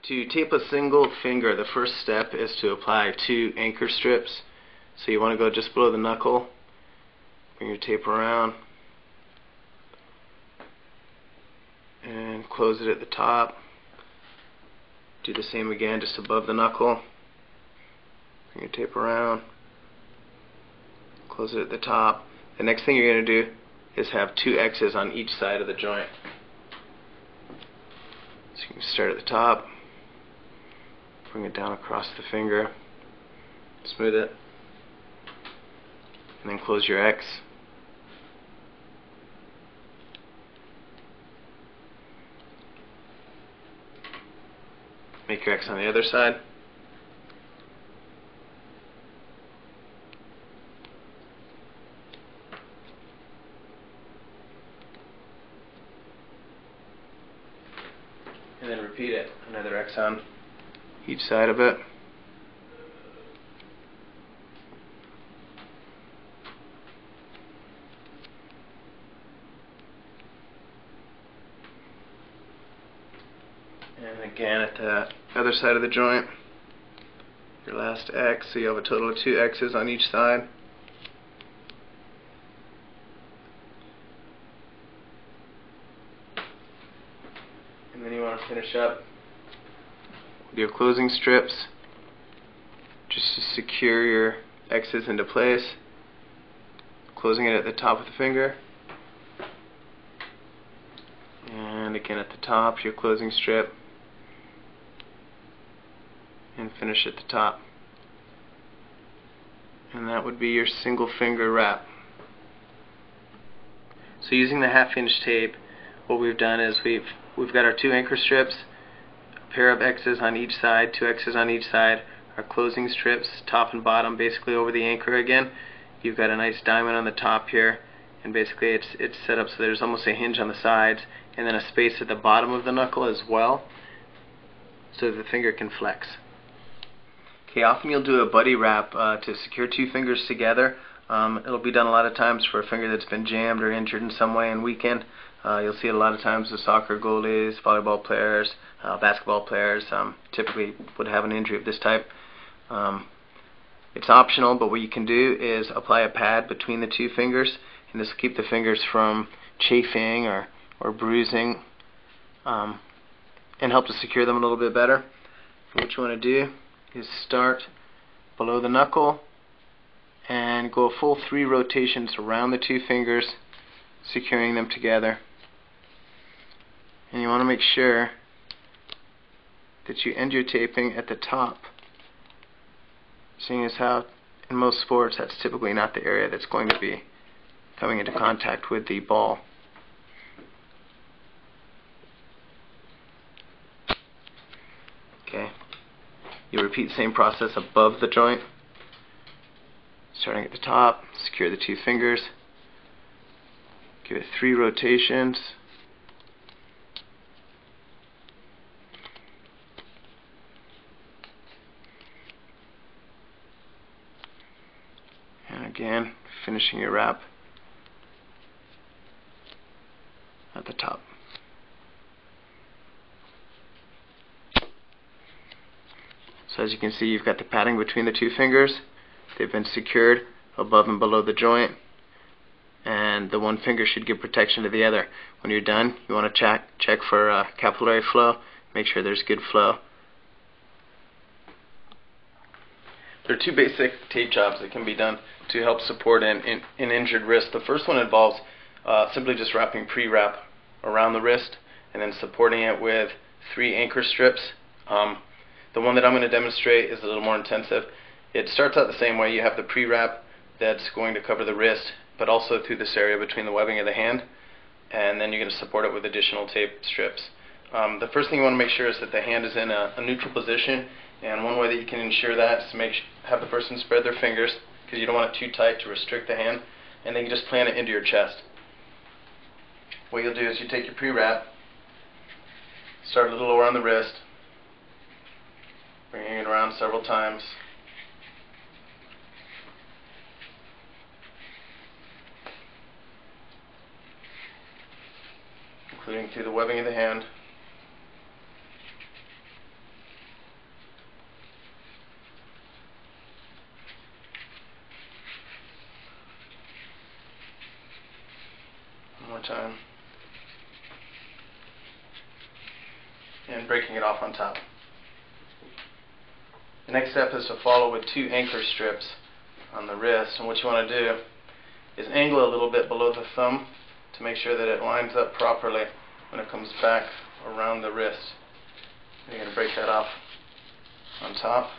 To tape a single finger, the first step is to apply 2 anchor strips. So you want to go just below the knuckle, bring your tape around, and close it at the top. Do the same again just above the knuckle, bring your tape around, close it at the top. The next thing you're going to do is have 2 X's on each side of the joint. So you can start at the top, bring it down across the finger, smooth it, and then close your X. Make your X on the other side. And then repeat it, another X on each side of it. And again at the other side of the joint, your last X, so you have a total of 2 X's on each side. And then you want to finish up with your closing strips, just to secure your X's into place, closing it at the top of the finger, and again at the top your closing strip, and finish at the top. And that would be your single finger wrap. So using the 1/2 inch tape, what we've done is we've got our 2 anchor strips, a pair of X's on each side, 2 X's on each side, our closing strips top and bottom basically over the anchor again. You've got a nice diamond on the top here, and basically it's set up so there's almost a hinge on the sides, and then a space at the bottom of the knuckle as well, so the finger can flex. Okay, often you'll do a buddy wrap to secure 2 fingers together. It'll be done a lot of times for a finger that's been jammed or injured in some way and weakened. You'll see it a lot of times with soccer goalies, volleyball players, basketball players. Typically would have an injury of this type. It's optional, but what you can do is apply a pad between the 2 fingers, and this will keep the fingers from chafing or bruising, and help to secure them a little bit better. What you want to do is start below the knuckle and go a full 3 rotations around the 2 fingers, securing them together. And you want to make sure that you end your taping at the top, seeing as how in most sports that's typically not the area that's going to be coming into contact with the ball. Okay. You repeat the same process above the joint, starting at the top, secure the 2 fingers, give it 3 rotations, and again finishing your wrap at the top. So as you can see, you've got the padding between the 2 fingers. They've been secured above and below the joint, and the one finger should give protection to the other. When you're done, you want to check for capillary flow, make sure there's good flow. There are 2 basic tape jobs that can be done to help support an injured wrist. The first one involves simply just wrapping pre-wrap around the wrist and then supporting it with 3 anchor strips. The one that I'm going to demonstrate is a little more intensive. It starts out the same way. You have the pre-wrap that's going to cover the wrist, but also through this area between the webbing of the hand, and then you're going to support it with additional tape strips. The first thing you want to make sure is that the hand is in a neutral position, and one way that you can ensure that is to have the person spread their fingers, because you don't want it too tight to restrict the hand, and then you just plant it into your chest. What you'll do is you take your pre-wrap, start a little lower on the wrist, bringing it around several times, including through the webbing of the hand. time, and breaking it off on top. The next step is to follow with 2 anchor strips on the wrist, and what you want to do is angle a little bit below the thumb to make sure that it lines up properly when it comes back around the wrist. And you're going to break that off on top.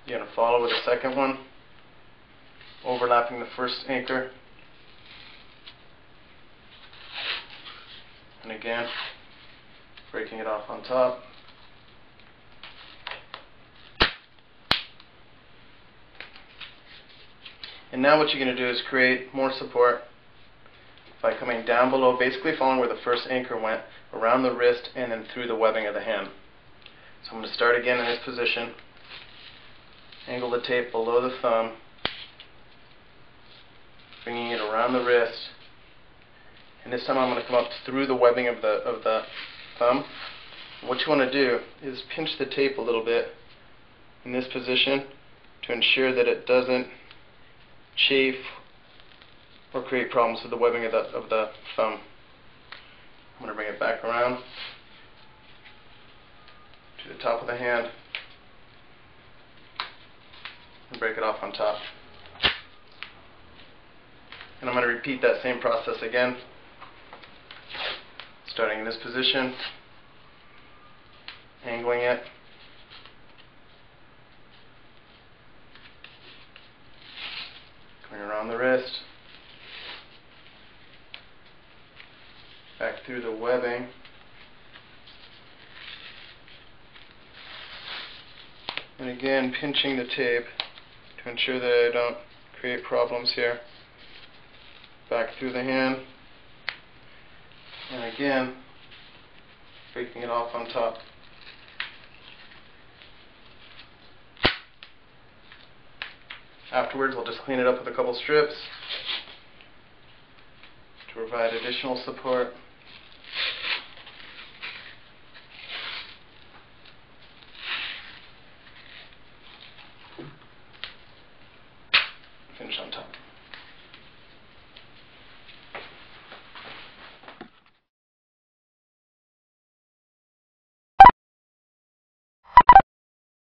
You're going to follow with a second one, overlapping the first anchor, and again breaking it off on top. And now what you're going to do is create more support by coming down below, basically following where the first anchor went, around the wrist and then through the webbing of the hand. So I'm going to start again in this position, angle the tape below the thumb, bringing it around the wrist, and this time I'm going to come up through the webbing of the thumb. What you want to do is pinch the tape a little bit in this position to ensure that it doesn't chafe or create problems with the webbing of the thumb. I'm going to bring it back around to the top of the hand and break it off on top. And I'm going to repeat that same process again, starting in this position, angling it, coming around the wrist, back through the webbing, and again pinching the tape to ensure that I don't create problems here, back through the hand, and again breaking it off on top. Afterwards, we'll just clean it up with a couple strips to provide additional support. Finish on top.